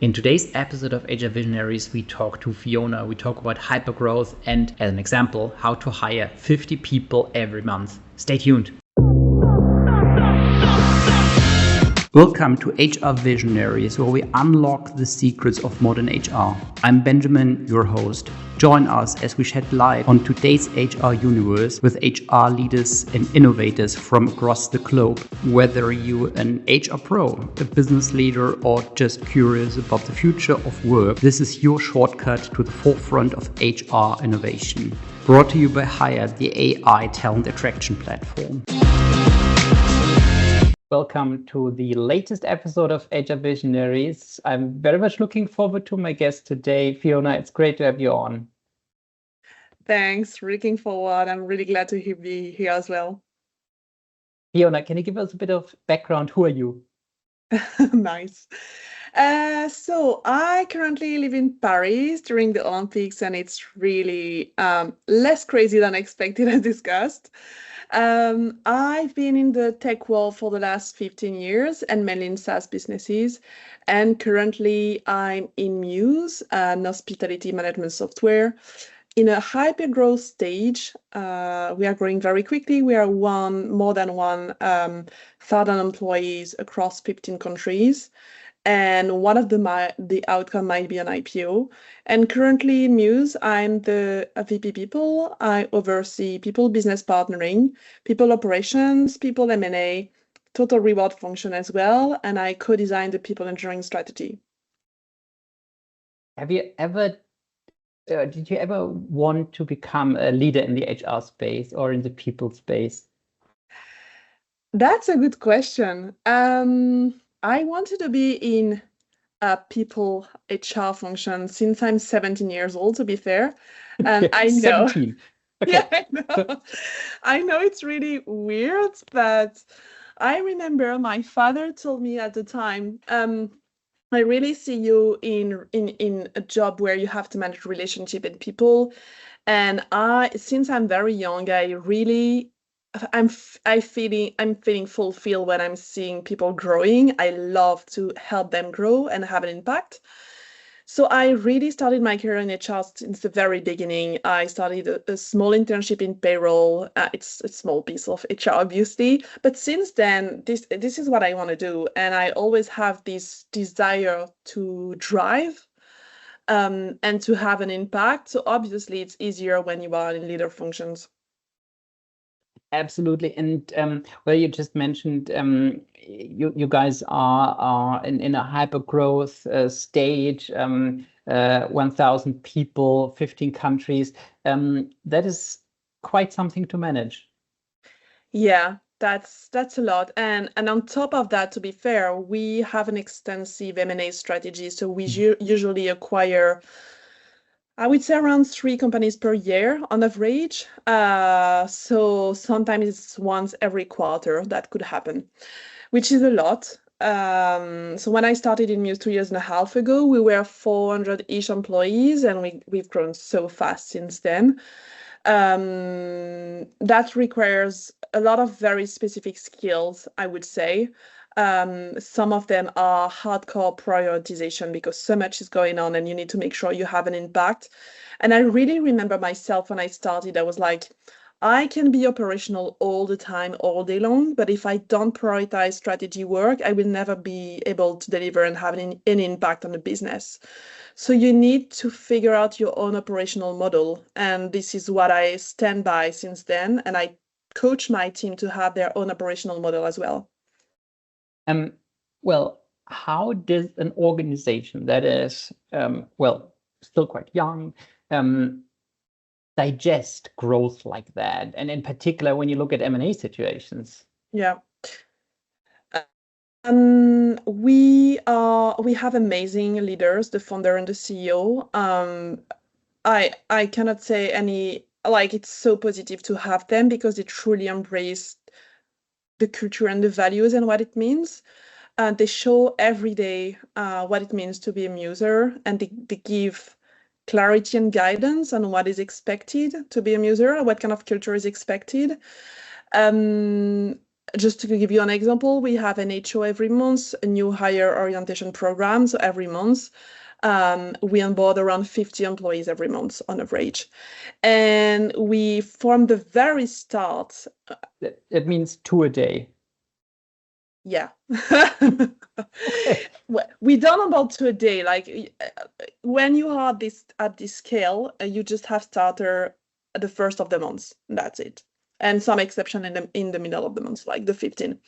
In today's episode of HR Visionaries, we talk to Fiona. We talk about hypergrowth and, as an example, how to hire 50 people every month. Stay tuned. Welcome to HR Visionaries, where we unlock the secrets of modern HR. I'm Benjamin, your host. Join us as we shed light on today's HR universe with HR leaders and innovators from across the globe. Whether you're an HR pro, a business leader, or just curious about the future of work, this is your shortcut to the forefront of HR innovation. Brought to you by Hire, the AI talent attraction platform. Welcome to the latest episode of HR Visionaries. I'm very much looking forward to my guest today. Fiona, it's great to have you on. Thanks, looking forward. I'm really glad to be here as well. Fiona, can you give us a bit of background? Who are you? Nice. So I currently live in Paris during the Olympics, and it's really less crazy than expected, as discussed. I've been in the tech world for the last 15 years and mainly in SaaS businesses. And currently I'm in Mews, an hospitality management software. In a hypergrowth stage, we are growing very quickly. We are more than 1,000 employees across 15 countries. And one of the outcome might be an IPO. And currently in Mews, I'm the VP People. I oversee people business partnering, people operations, people M&A, total reward function as well. And I co-design the people engineering strategy. Did you ever want to become a leader in the HR space or in the people space? That's a good question. I wanted to be in a people HR function since I'm 17 years old, to be fair. And I know, 17. Okay. yeah, I know. I know it's really weird, but I remember my father told me at the time, I really see you in a job where you have to manage relationship and people. And since I'm very young, I'm feeling fulfilled when I'm seeing people growing. I love to help them grow and have an impact. So I really started my career in HR since the very beginning. I started a small internship in payroll. It's a small piece of HR, obviously, but since then, this is what I want to do, and I always have this desire to drive and to have an impact. So obviously, it's easier when you are in leader functions. Absolutely. And well, you just mentioned you guys are in a hyper-growth stage, 1,000 people, 15 countries. That is quite something to manage. Yeah, that's a lot. And on top of that, to be fair, we have an extensive M&A strategy. So we usually acquire, I would say, around 3 companies per year on average. So sometimes it's once every quarter that could happen, which is a lot. So when I started in Muse 2 years and a half ago, we were 400-ish employees, and we've grown so fast since then. That requires a lot of very specific skills, I would say. Some of them are hardcore prioritization because so much is going on and you need to make sure you have an impact. And I really remember myself when I started, I was like, I can be operational all the time, all day long, but if I don't prioritize strategy work, I will never be able to deliver and have any impact on the business. So you need to figure out your own operational model. And this is what I stand by since then. And I coach my team to have their own operational model as well. Well, how does an organization that is, still quite young, digest growth like that? And in particular, when you look at M&A situations. Yeah. We have amazing leaders, the founder and the CEO. I cannot say any, like, it's so positive to have them because they truly embrace the culture and the values and what it means. They show every day what it means to be a muser, and they give clarity and guidance on what is expected to be a muser, what kind of culture is expected. just to give you an example, we have an HO every month, a new hire orientation program. So every month, we onboard around 50 employees every month on average. And we, from the very start, That means 2 a day. yeah. Okay. We don't onboard to a day. Like when you are at this scale, you just have starter at the first of the month. That's it. And some exception in the middle of the month, like the 15.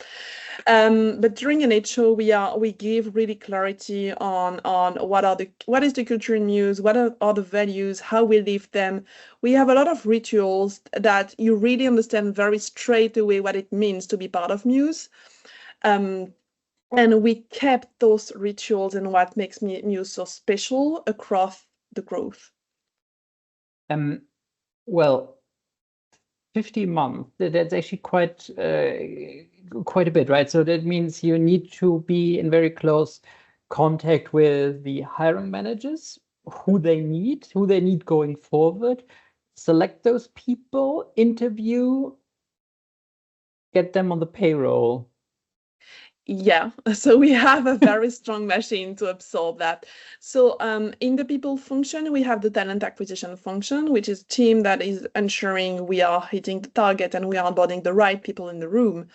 But during an HO, we give really clarity on what is the culture in Mews, what are the values, how we live them. We have a lot of rituals that you really understand very straight away what it means to be part of Mews. And we kept those rituals and what makes Mews so special across the growth. Well, 50 months, that's actually quite a bit, right? So that means you need to be in very close contact with the hiring managers, who they need going forward, select those people, interview, get them on the payroll. Yeah, so we have a very strong machine to absorb that. So in the people function, we have the talent acquisition function, which is a team that is ensuring we are hitting the target and we are onboarding the right people in the room.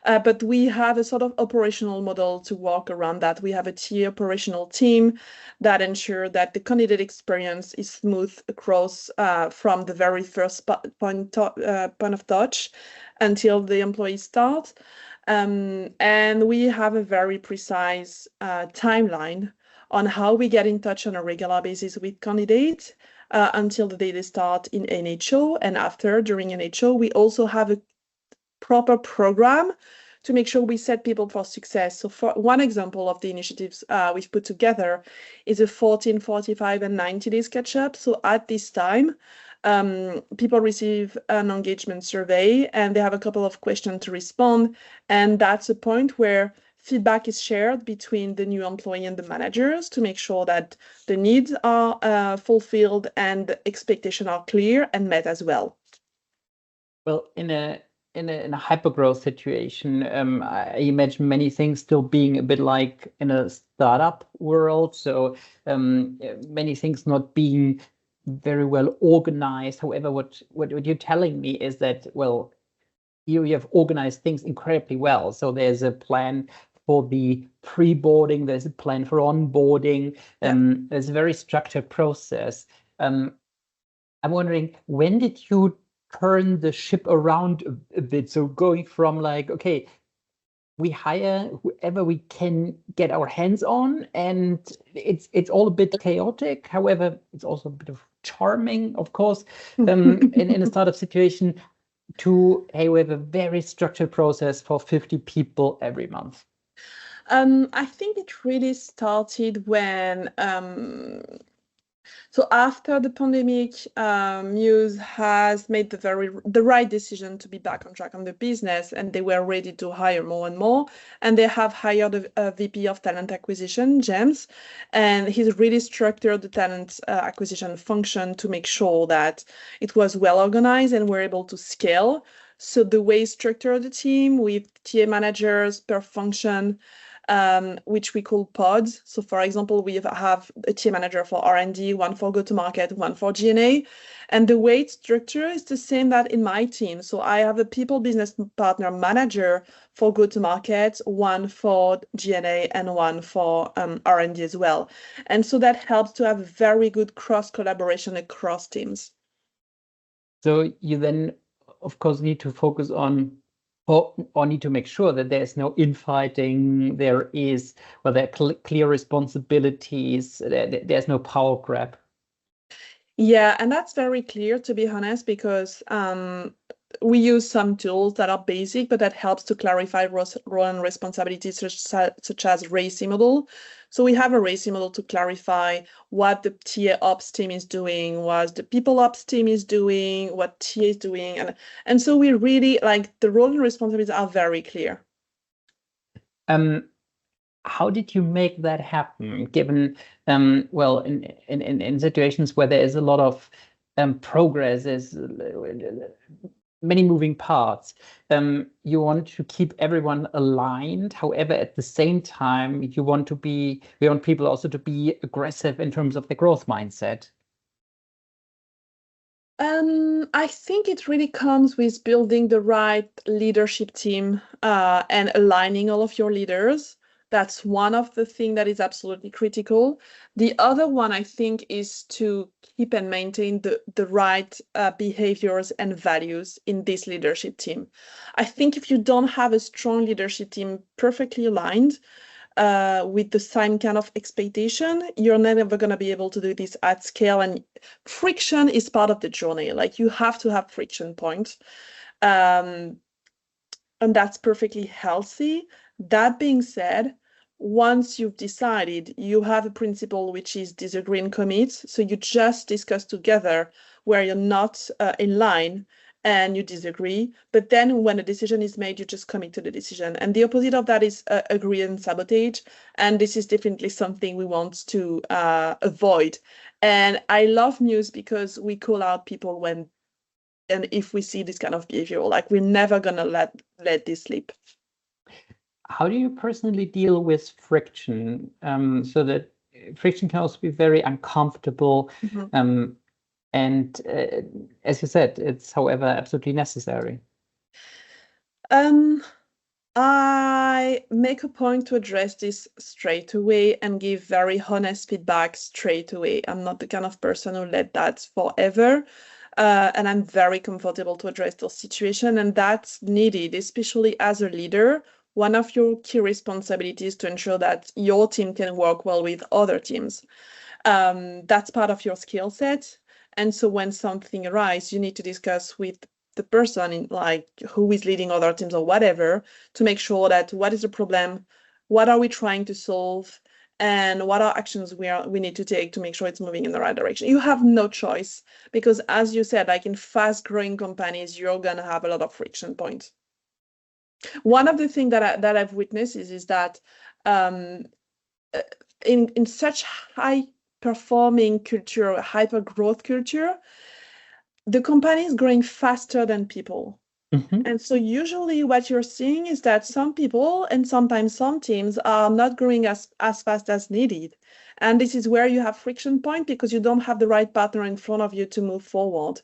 But we have a sort of operational model to work around that. We have a TA operational team that ensure that the candidate experience is smooth across from the very first point of touch until the employee starts. And we have a very precise timeline on how we get in touch on a regular basis with candidates until the day they start in NHO. And after, during NHO, we also have a proper program to make sure we set people for success. So for one example of the initiatives we've put together is a 14, 45, and 90 days catch-up. So at this time, people receive an engagement survey and they have a couple of questions to respond. And that's a point where feedback is shared between the new employee and the managers to make sure that the needs are fulfilled and the expectations are clear and met as well. Well, in a hypergrowth situation, I imagine many things still being a bit like in a startup world. So many things not being very well organized. However, what you're telling me is that, well, you have organized things incredibly well. So there's a plan for the pre-boarding, there's a plan for onboarding, there's a very structured process. I'm wondering, when did you turn the ship around a bit? So going from like, okay, we hire whoever we can get our hands on, and it's all a bit chaotic. However, it's also a bit of charming, of course, in a startup situation, to, hey, we have a very structured process for 50 people every month. I think it really started when so after the pandemic, Mews has made the right decision to be back on track on the business, and they were ready to hire more and more. And they have hired a VP of talent acquisition, James, and he's really structured the talent acquisition function to make sure that it was well organized and we're able to scale. So the way he structured the team with TA managers per function, which we call pods. So for example, we have a team manager for R&D, one for go-to-market, one for G&A. And the way it's structured is the same that in my team. So I have a people business partner manager for go-to-market, one for G&A, and one for R&D as well. And so that helps to have very good cross-collaboration across teams. So you then, of course, need to focus on or need to make sure that there's no infighting, there are clear responsibilities, there's no power grab. Yeah, and that's very clear, to be honest, because we use some tools that are basic, but that helps to clarify role and responsibilities, such as RACI model. So we have a RACI model to clarify what the TA ops team is doing, what the people ops team is doing, what TA is doing. And so we really, like, the role and responsibilities are very clear. How did you make that happen, given, well, in situations where there is a lot of progress, is many moving parts. You want to keep everyone aligned. However, at the same time, we want people also to be aggressive in terms of the growth mindset. I think it really comes with building the right leadership team and aligning all of your leaders. That's one of the things that is absolutely critical. The other one, I think, is to keep and maintain the right behaviors and values in this leadership team. I think if you don't have a strong leadership team perfectly aligned, with the same kind of expectation, you're never going to be able to do this at scale. And friction is part of the journey. Like you have to have friction points. And that's perfectly healthy. That being said, once you've decided, you have a principle which is disagree and commit. So you just discuss together where you're not in line and you disagree. But then when a decision is made, you just commit to the decision. And the opposite of that is agree and sabotage. And this is definitely something we want to avoid. And I love Mews because we call out people when and if we see this kind of behavior, like we're never gonna let this slip. How do you personally deal with friction? So that friction can also be very uncomfortable. And as you said, it's, however, absolutely necessary. I make a point to address this straight away and give very honest feedback straight away. I'm not the kind of person who let that forever. And I'm very comfortable to address those situations, and that's needed, especially as a leader. One of your key responsibilities to ensure that your team can work well with other teams. That's part of your skill set. And so when something arises, you need to discuss with the person in like who is leading other teams or whatever to make sure that what is the problem, what are we trying to solve, and what are actions we need to take to make sure it's moving in the right direction. You have no choice because, as you said, like in fast-growing companies, you're gonna have a lot of friction points. One of the things that I've witnessed is that in such high-performing culture, hyper-growth culture, the company is growing faster than people. And so usually what you're seeing is that some people and sometimes some teams are not growing as fast as needed. And this is where you have friction point because you don't have the right partner in front of you to move forward.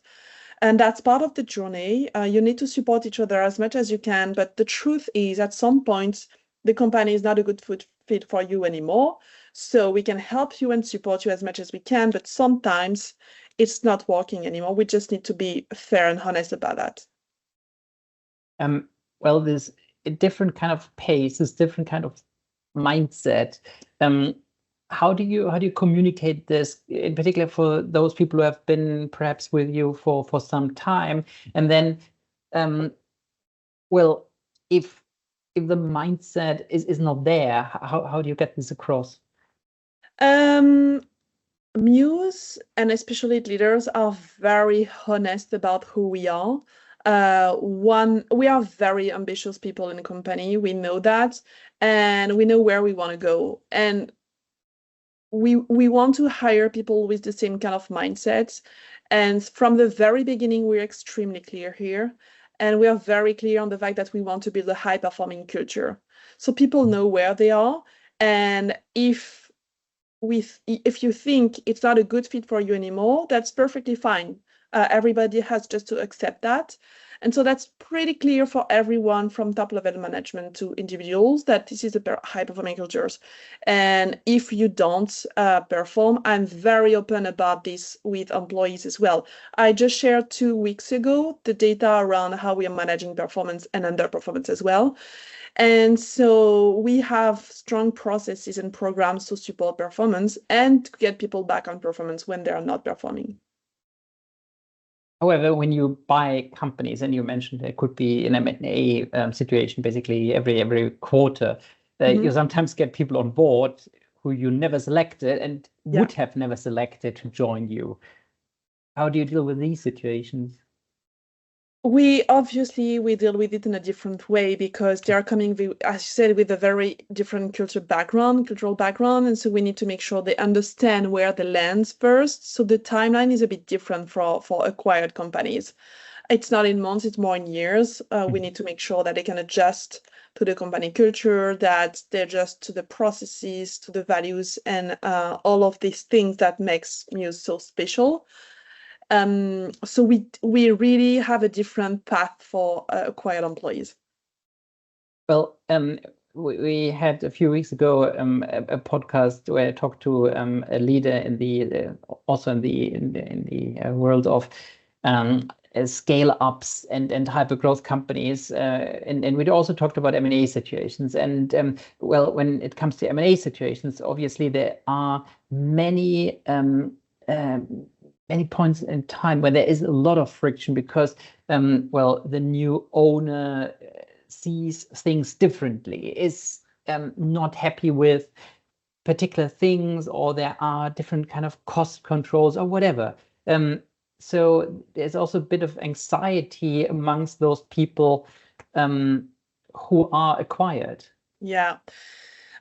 And that's part of the journey. You need to support each other as much as you can. But the truth is at some point, the company is not a good fit for you anymore. So we can help you and support you as much as we can. But sometimes it's not working anymore. We just need to be fair and honest about that. Well, there's a different kind of pace, this different kind of mindset. How do you communicate this, in particular for those people who have been perhaps with you for some time? And then, well, if the mindset is not there, how do you get this across? Mews and especially leaders are very honest about who we are. We are very ambitious people in the company. We know that, and we know where we want to go. And we want to hire people with the same kind of mindsets. And from the very beginning, we're extremely clear here. And we are very clear on the fact that we want to build a high-performing culture. So people know where they are. And if you think it's not a good fit for you anymore, that's perfectly fine. Everybody has just to accept that. And so that's pretty clear for everyone from top level management to individuals that this is a high performing cultures. And if you don't perform, I'm very open about this with employees as well. I just shared 2 weeks ago the data around how we are managing performance and underperformance as well. And so we have strong processes and programs to support performance and to get people back on performance when they are not performing. However, when you buy companies, and you mentioned there could be an M&A situation basically every quarter, you sometimes get people on board who you never selected and would have never selected to join you. How do you deal with these situations? We deal with it in a different way because they are coming, as you said, with a very different cultural background. And so we need to make sure they understand where the lands first. So the timeline is a bit different for acquired companies. it's not in months, it's more in years. We need to make sure that they can adjust to the company culture, that they adjust to the processes, to the values, and all of these things that makes Mews so special. So we really have a different path for acquired employees. Well, we had a few weeks ago a podcast where I talked to a leader in the also in the world of scale ups and hypergrowth companies, and we also talked about M&A situations. And well, when it comes to M&A situations, obviously there are many points in time where there is a lot of friction because well, the new owner sees things differently, is not happy with particular things, or there are different kind of cost controls or whatever. So there's also a bit of anxiety amongst those people who are acquired. Yeah.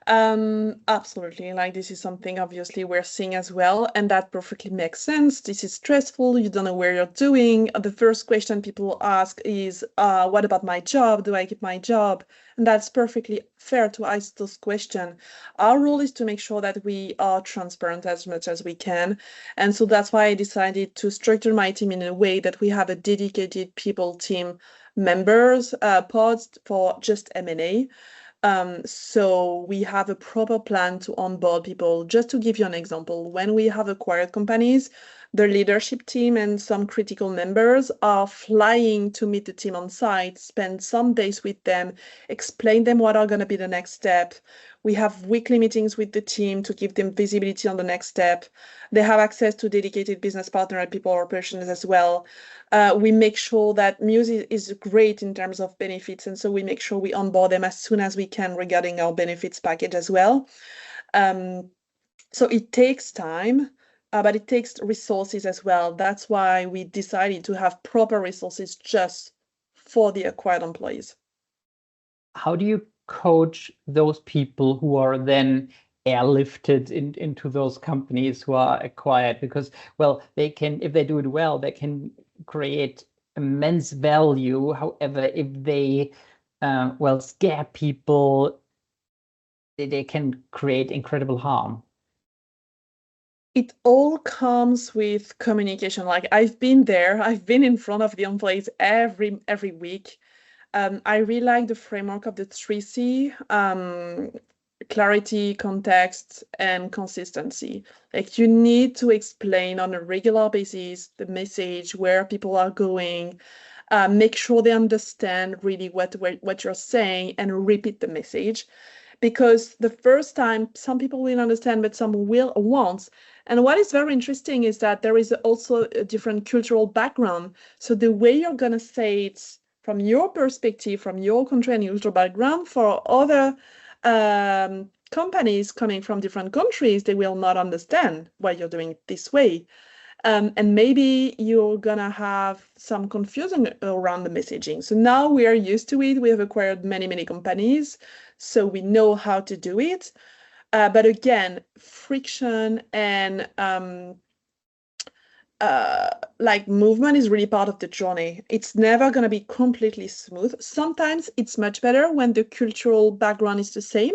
Absolutely. Like this is something obviously we're seeing as well, and that perfectly makes sense. This is stressful. You don't know where you're doing. The first question people ask is, what about my job? Do I keep my job? And that's perfectly fair to ask those questions. Our role is to make sure that we are transparent as much as we can. And so that's why I decided to structure my team in a way that we have a dedicated people team members pods for just M&A. So we have a proper plan to onboard people. Just to give you an example, when we have acquired companies, the leadership team and some critical members are flying to meet the team on site, spend some days with them, explain them what are going to be the next step. We have weekly meetings with the team to give them visibility on the next step. They have access to dedicated business partner and people operations as well. We make sure that Mews is great in terms of benefits, and so we make sure we onboard them as soon as we can regarding our benefits package as well. So it takes time, but it takes resources as well. That's why we decided to have proper resources just for the acquired employees. How do you coach those people who are then airlifted into those companies who are acquired? Because, well, they can, if they do it well, they can create immense value. However, if they, well, scare people, they can create incredible harm. It all comes with communication. Like I've been there, I've been in front of the employees every week. I really like the framework of the 3C, clarity, context, and consistency. Like you need to explain on a regular basis the message, where people are going, make sure they understand really what you're saying, and repeat the message. Because the first time, some people will understand, but some won't. And what is very interesting is that there is also a different cultural background. So the way you're going to say it from your perspective, from your country and cultural background, for other companies coming from different countries, they will not understand why you're doing it this way. And maybe you're gonna have some confusion around the messaging. So now we are used to it. We have acquired many companies, so we know how to do it. But again, friction and like movement is really part of the journey. It's never going to be completely smooth. Sometimes it's much better when the cultural background is the same.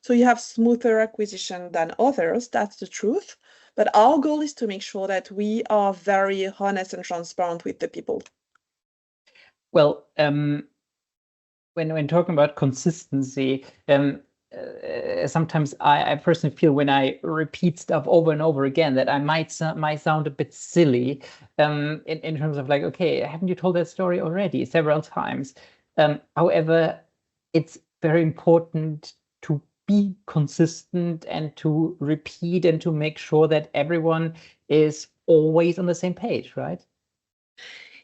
So you have smoother acquisition than others. That's the truth. But our goal is to make sure that we are very honest and transparent with the people. Well, when talking about consistency, sometimes I personally feel when I repeat stuff over and over again that I might sound a bit silly in terms of like, okay, haven't you told that story already several times? However, it's very important to be consistent and to repeat and to make sure that everyone is always on the same page, right?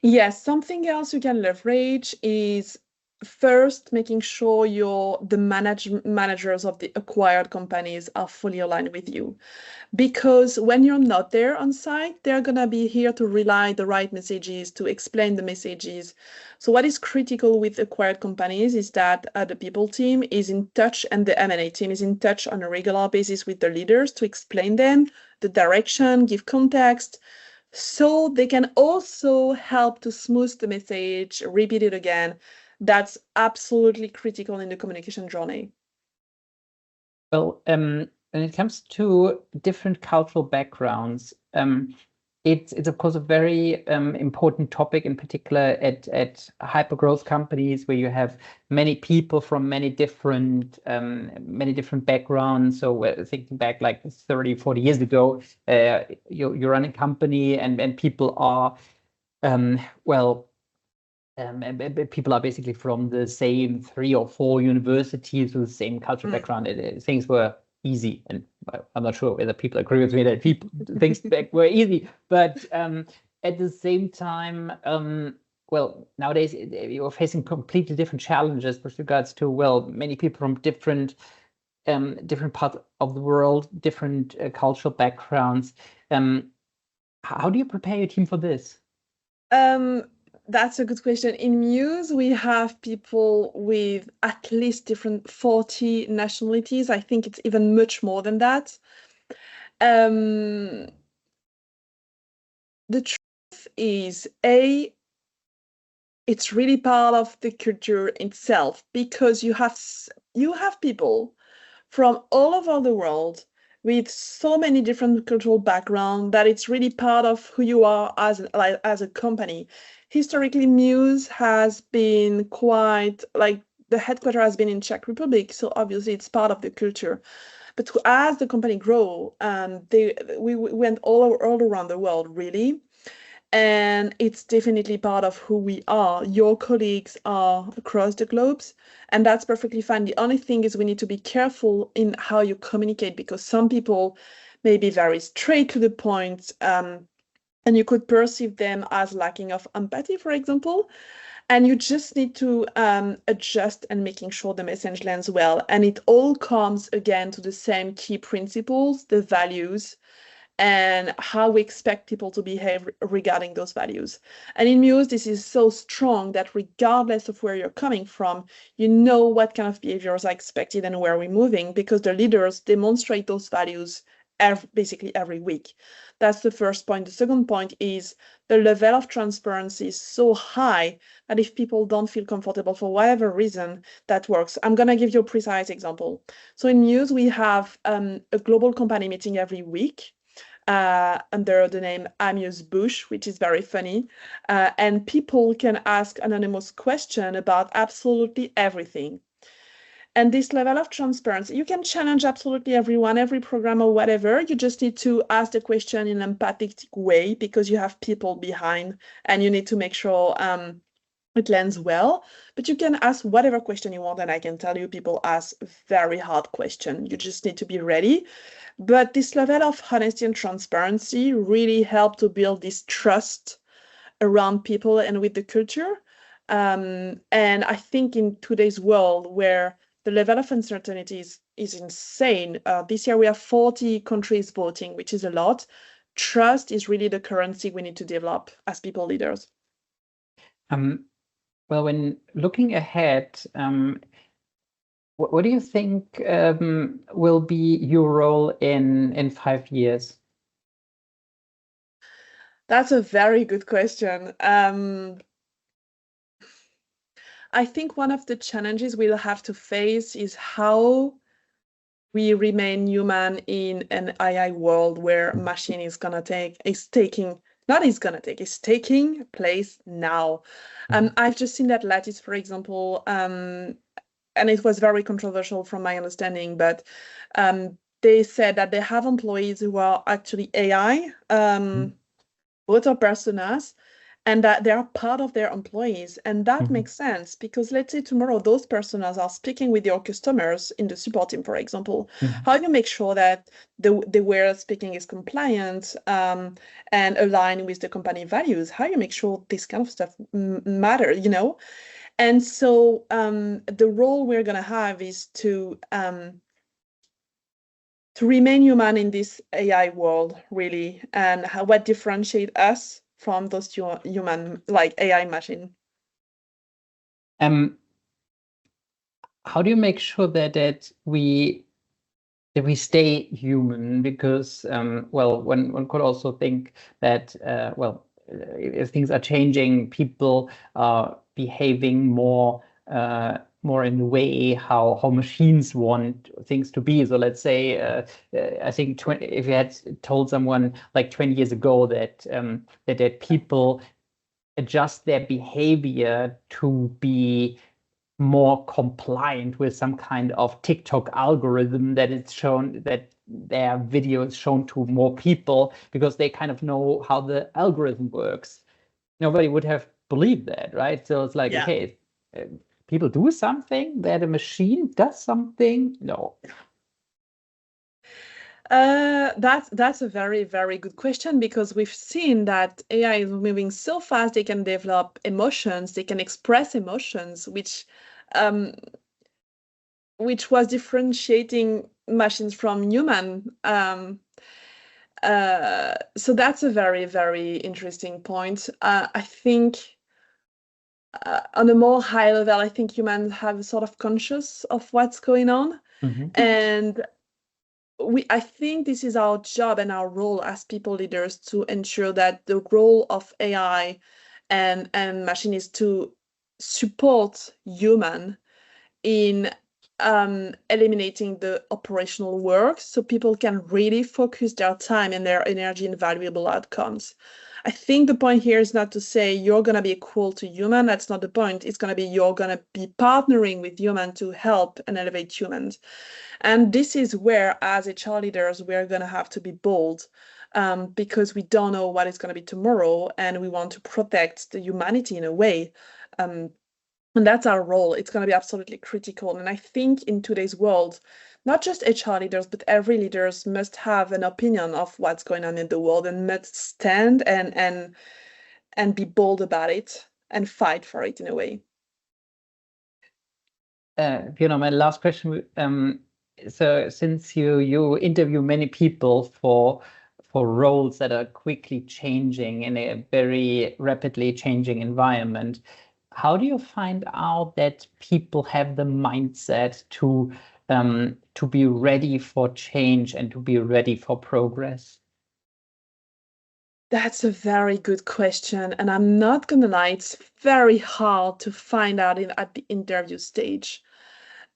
Yes, something else you can leverage is first making sure the managers of the acquired companies are fully aligned with you. Because when you're not there on site, they're going to be here to relay the right messages, to explain the messages. So what is critical with acquired companies is that the people team is in touch and the M&A team is in touch on a regular basis with the leaders to explain them the direction, give context. so they can also help to smooth the message, repeat it again. That's absolutely critical in the communication journey. Well, when it comes to different cultural backgrounds, it's of course a very important topic, in particular at hypergrowth companies where you have many people from many different backgrounds. So thinking back like 30, 40 years ago, you run a company and people are people are basically from the same 3 or 4 universities with the same cultural background. Things were easy, and I'm not sure whether people agree with me that things back were easy, but at the same time, nowadays you're facing completely different challenges with regards to many people from different parts of the world, different cultural backgrounds. How do you prepare your team for this? That's a good question. In Mews, we have people with at least different 40 nationalities. I think it's even much more than that. The truth is, it's really part of the culture itself, because you have people from all over the world with so many different cultural backgrounds that it's really part of who you are as a company. Historically, Mews has been quite like the headquarters has been in Czech Republic, so obviously it's part of the culture. But as the company grow, we went all around the world, really. And it's definitely part of who we are. Your colleagues are across the globes, and that's perfectly fine. The only thing is we need to be careful in how you communicate, because some people may be very straight to the point, and you could perceive them as lacking of empathy, for example. And you just need to adjust and making sure the message lands well. And it all comes again to the same key principles, the values, and how we expect people to behave regarding those values. And in Mews, this is so strong that regardless of where you're coming from, you know what kind of behaviors are expected and where we're moving, because the leaders demonstrate those values basically every week. That's the first point. The second point is the level of transparency is so high that if people don't feel comfortable for whatever reason, that works. I'm going to give you a precise example. So in Mews, we have a global company meeting every week under the name Amuse Bush, which is very funny. And people can ask anonymous questions about absolutely everything. And this level of transparency, you can challenge absolutely everyone, every program or whatever. You just need to ask the question in an empathetic way, because you have people behind and you need to make sure it lands well. But you can ask whatever question you want, and I can tell you people ask very hard questions. You just need to be ready. But this level of honesty and transparency really helped to build this trust around people and with the culture. And I think in today's world where the level of uncertainty is insane, this year we have 40 countries voting, which is a lot. Trust is really the currency we need to develop as people leaders. Well, when looking ahead, what do you think will be your role in 5 years? That's a very good question. I think one of the challenges we'll have to face is how we remain human in an AI world where machine is taking place now. I've just seen that Lattice, for example, and it was very controversial from my understanding, but they said that they have employees who are actually AI, both are personas, and that they are part of their employees. And that makes sense, because let's say tomorrow those personas are speaking with your customers in the support team, for example. How do you make sure that the way they're speaking is compliant and aligned with the company values? How do you make sure this kind of stuff matter, you know? And so the role we're going to have is to remain human in this AI world, really, and what differentiate us from those human, like AI machine. How do you make sure that we we stay human, because well, one could also think that well, if things are changing, people are behaving more more in the way how machines want things to be. So let's say I think if you had told someone like 20 years ago that that people adjust their behavior to be more compliant with some kind of TikTok algorithm, that it's shown that their video is shown to more people because they kind of know how the algorithm works. Nobody would have believed that, right? So it's like, Yeah. okay, people do something, that a machine does something. No. That's a very, very good question, because we've seen that AI is moving so fast. They can develop emotions, they can express emotions, which was differentiating machines from human. So that's a very, very interesting point. I think on a more high level, I think humans have a sort of conscious of what's going on. And I think this is our job and our role as people leaders, to ensure that the role of AI and machine is to support human in eliminating the operational work, so people can really focus their time and their energy in valuable outcomes. I think the point here is not to say you're going to be equal to human. That's not the point. It's going to be you're going to be partnering with human to help and elevate humans. And this is where, as HR leaders, we're going to have to be bold, because we don't know what is going to be tomorrow, and we want to protect the humanity in a way. And that's our role. It's going to be absolutely critical. And I think in today's world, not just HR leaders, but every leaders must have an opinion of what's going on in the world, and must stand and be bold about it and fight for it in a way. Fiona, my last question. So since you interview many people for roles that are quickly changing in a very rapidly changing environment, how do you find out that people have the mindset to be ready for change and to be ready for progress? That's a very good question. And I'm not going to lie, it's very hard to find out at the interview stage.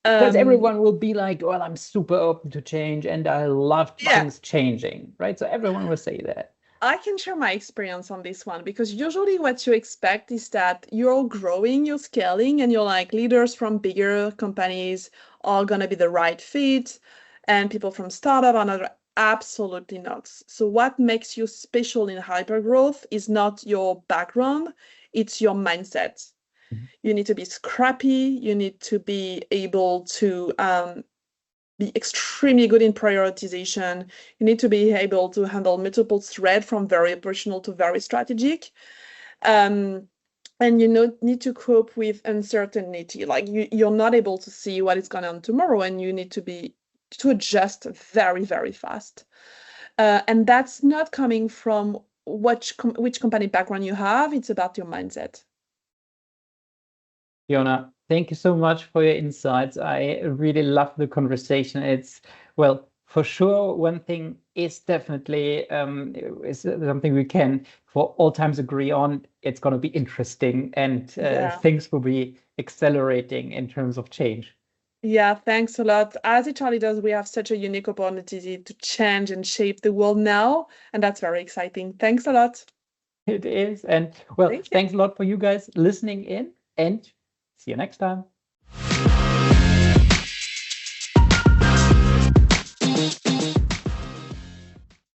Because everyone will be like, well, I'm super open to change and I love things changing, right? So everyone will say that. I can share my experience on this one, because usually what you expect is that you're growing, you're scaling, and you're like, leaders from bigger companies are going to be the right fit, and people from startup are not. Absolutely not. So what makes you special in hypergrowth is not your background, it's your mindset. You need to be scrappy, you need to be able to be extremely good in prioritization. You need to be able to handle multiple threads, from very operational to very strategic. And you need to cope with uncertainty. Like you're not able to see what is going on tomorrow, and you need to adjust very, very fast. And that's not coming from which company background you have. It's about your mindset. Fiona, thank you so much for your insights. I really love the conversation. It's, well, for sure, one thing is definitely is something we can for all times agree on. It's going to be interesting, and things will be accelerating in terms of change. Yeah, thanks a lot. As HR leaders, we have such a unique opportunity to change and shape the world now, and that's very exciting. Thanks a lot. It is. And well, thanks a lot for you guys listening in, and see you next time.